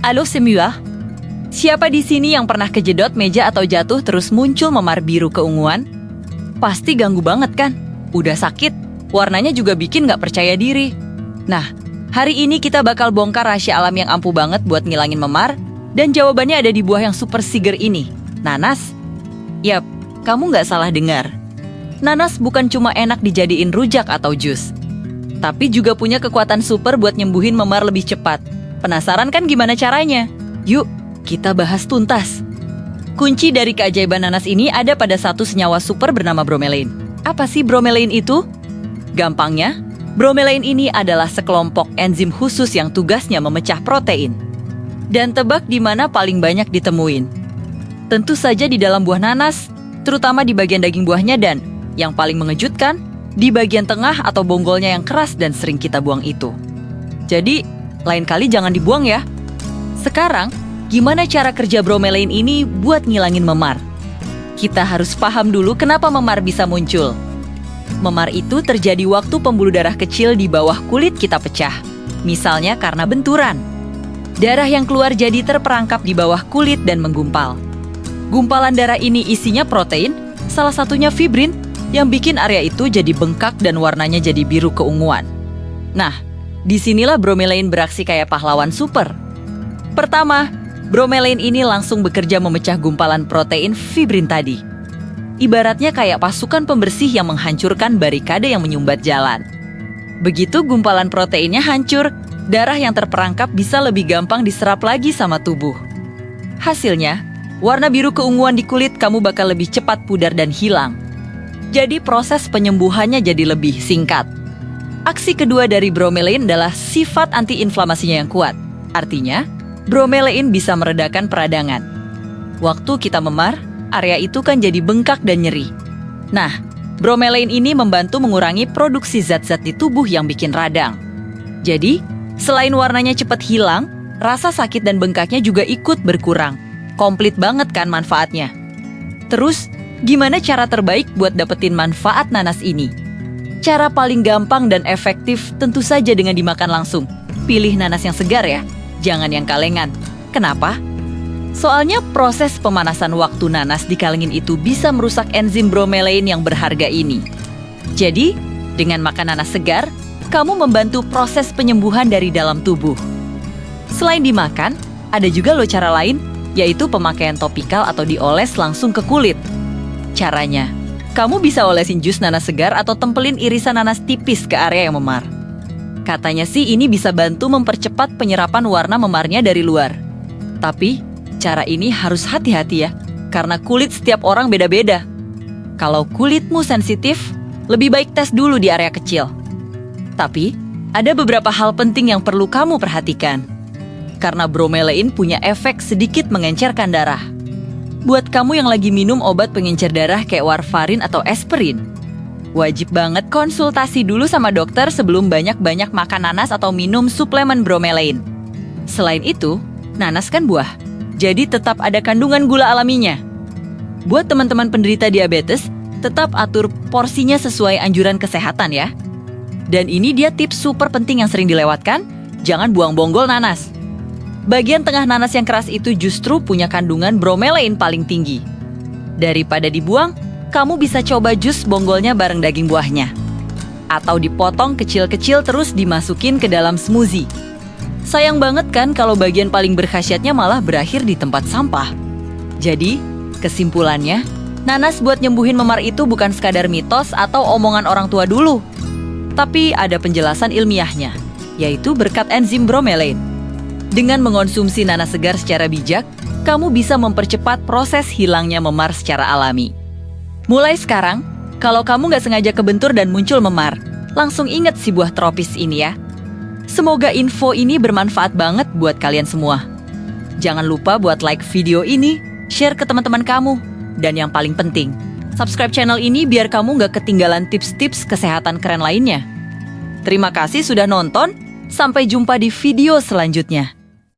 Halo semua. Siapa di sini yang pernah kejedot meja atau jatuh terus muncul memar biru keunguan? Pasti ganggu banget kan? Udah sakit, warnanya juga bikin nggak percaya diri. Nah, hari ini kita bakal bongkar rahasia alam yang ampuh banget buat ngilangin memar, dan jawabannya ada di buah yang super seger ini, nanas. Yap, kamu nggak salah dengar. Nanas bukan cuma enak dijadiin rujak atau jus, tapi juga punya kekuatan super buat nyembuhin memar lebih cepat. Penasaran kan gimana caranya? Yuk, kita bahas tuntas. Kunci dari keajaiban nanas ini ada pada satu senyawa super bernama bromelain. Apa sih bromelain itu? Gampangnya, bromelain ini adalah sekelompok enzim khusus yang tugasnya memecah protein. Dan tebak di mana paling banyak ditemuin? Tentu saja di dalam buah nanas, terutama di bagian daging buahnya, dan yang paling mengejutkan, di bagian tengah atau bonggolnya yang keras dan sering kita buang itu. Jadi, lain kali jangan dibuang ya. Sekarang, gimana cara kerja bromelain ini buat ngilangin memar? Kita harus paham dulu kenapa memar bisa muncul. Memar itu terjadi waktu pembuluh darah kecil di bawah kulit kita pecah. Misalnya karena benturan. Darah yang keluar jadi terperangkap di bawah kulit dan menggumpal. Gumpalan darah ini isinya protein, salah satunya fibrin, yang bikin area itu jadi bengkak dan warnanya jadi biru keunguan. Nah, disinilah bromelain beraksi kayak pahlawan super. Pertama, bromelain ini langsung bekerja memecah gumpalan protein fibrin tadi. Ibaratnya kayak pasukan pembersih yang menghancurkan barikade yang menyumbat jalan. Begitu gumpalan proteinnya hancur, darah yang terperangkap bisa lebih gampang diserap lagi sama tubuh. Hasilnya, warna biru keunguan di kulit kamu bakal lebih cepat pudar dan hilang. Jadi proses penyembuhannya jadi lebih singkat. Aksi kedua dari bromelain adalah sifat antiinflamasinya yang kuat. Artinya, bromelain bisa meredakan peradangan. Waktu kita memar, area itu kan jadi bengkak dan nyeri. Nah, bromelain ini membantu mengurangi produksi zat-zat di tubuh yang bikin radang. Jadi, selain warnanya cepat hilang, rasa sakit dan bengkaknya juga ikut berkurang. Komplit banget kan manfaatnya. Terus, gimana cara terbaik buat dapetin manfaat nanas ini? Cara paling gampang dan efektif tentu saja dengan dimakan langsung. Pilih nanas yang segar ya, jangan yang kalengan. Kenapa? Soalnya proses pemanasan waktu nanas dikalengin itu bisa merusak enzim bromelain yang berharga ini. Jadi, dengan makan nanas segar, kamu membantu proses penyembuhan dari dalam tubuh. Selain dimakan, ada juga loh cara lain, yaitu pemakaian topikal atau dioles langsung ke kulit. Caranya, kamu bisa olesin jus nanas segar atau tempelin irisan nanas tipis ke area yang memar. Katanya sih ini bisa bantu mempercepat penyerapan warna memarnya dari luar. Tapi, cara ini harus hati-hati ya, karena kulit setiap orang beda-beda. Kalau kulitmu sensitif, lebih baik tes dulu di area kecil. Tapi, ada beberapa hal penting yang perlu kamu perhatikan. Karena bromelain punya efek sedikit mengencerkan darah. Buat kamu yang lagi minum obat pengencer darah kayak warfarin atau aspirin, wajib banget konsultasi dulu sama dokter sebelum banyak-banyak makan nanas atau minum suplemen bromelain. Selain itu, nanas kan buah, jadi tetap ada kandungan gula alaminya. Buat teman-teman penderita diabetes, tetap atur porsinya sesuai anjuran kesehatan ya. Dan ini dia tips super penting yang sering dilewatkan, jangan buang bonggol nanas. Bagian tengah nanas yang keras itu justru punya kandungan bromelain paling tinggi. Daripada dibuang, kamu bisa coba jus bonggolnya bareng daging buahnya. Atau dipotong kecil-kecil terus dimasukin ke dalam smoothie. Sayang banget kan kalau bagian paling berkhasiatnya malah berakhir di tempat sampah. Jadi, kesimpulannya, nanas buat nyembuhin memar itu bukan sekadar mitos atau omongan orang tua dulu. Tapi ada penjelasan ilmiahnya, yaitu berkat enzim bromelain. Dengan mengonsumsi nanas segar secara bijak, kamu bisa mempercepat proses hilangnya memar secara alami. Mulai sekarang, kalau kamu nggak sengaja kebentur dan muncul memar, langsung ingat si buah tropis ini ya. Semoga info ini bermanfaat banget buat kalian semua. Jangan lupa buat like video ini, share ke teman-teman kamu, dan yang paling penting, subscribe channel ini biar kamu nggak ketinggalan tips-tips kesehatan keren lainnya. Terima kasih sudah nonton, sampai jumpa di video selanjutnya.